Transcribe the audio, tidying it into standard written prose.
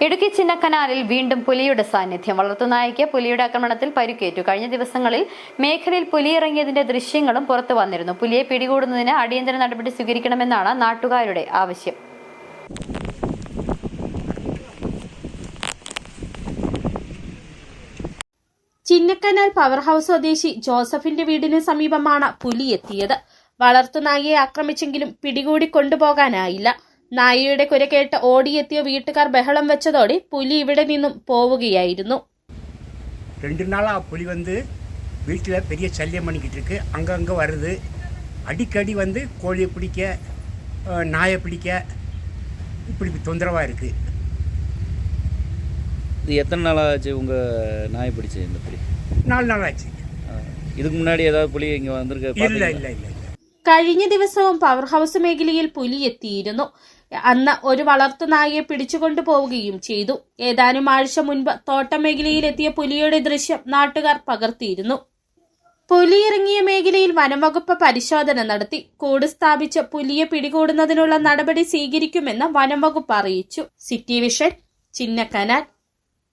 ഇടുക്കി ചിന്നക്കനാലിൽ വീണ്ടും പുലിയുടെ സാന്നിധ്യം. വളർത്തുനായയ്ക്ക് പുലിയുടെ ആക്രമണത്തിൽ പരിക്കേറ്റു. കഴിഞ്ഞ ദിവസങ്ങളിൽ മേഖലയിൽ പുലിയിറങ്ങിയതിന്റെ ദൃശ്യങ്ങളും പുറത്തു വന്നിരുന്നു. പുലിയെ പിടികൂടുന്നതിന് അടിയന്തര നടപടി സ്വീകരിക്കണമെന്നാണ് നാട്ടുകാരുടെ ആവശ്യം. ചിന്നക്കനാൽ പവർ ഹൌസ് സ്വദേശി ജോസഫിന്റെ വീടിന് സമീപമാണ് പുലി എത്തിയത്. വളർത്തുനായയെ ആക്രമിച്ചെങ്കിലും പിടികൂടി കൊണ്ടുപോകാനായില്ല. നായയുടെ കുര കേട്ട് ഓടിയെത്തിയ വീട്ടുകാർ ബഹളം വെച്ചതോടെ പുലി ഇവിടെ നിന്നും പോവുകയായിരുന്നു. 2 நாளா புலி வீட்டில் பெரிய சல்லியம் பண்ணிக்கிட்டு இருக்கு. அங்கங்கே வருது. அடிக்கடி கோழியை பிடிக்க, நாயை பிடிக்க இப்படி தொந்தரவாக இருக்குது. இது எத்தனை நாளாச்சு உங்கள் நாயை பிடிச்சி? இந்த புலி 4 நாள் ஆச்சு. இதுக்கு முன்னாடி ஏதாவது புலி இங்கே வந்திருக்கு? இல்லை. കഴിഞ്ഞ ദിവസവും പവർ ഹൌസ് മേഖലയിൽ പുലി എത്തിയിരുന്നു. അന്ന് ഒരു വളർത്തുനായയെ പിടിച്ചുകൊണ്ടു പോവുകയും ചെയ്തു. ഏതാനും ആഴ്ച മുൻപ് തോട്ടം മേഖലയിൽ എത്തിയ പുലിയുടെ ദൃശ്യം നാട്ടുകാർ പകർത്തിയിരുന്നു. പുലി ഇറങ്ങിയ മേഖലയിൽ വനംവകുപ്പ് പരിശോധന നടത്തി. കൂട് സ്ഥാപിച്ച് പുലിയെ പിടികൂടുന്നതിനുള്ള നടപടി സ്വീകരിക്കുമെന്ന് വനംവകുപ്പ് അറിയിച്ചു. City vision, Chinnakanal.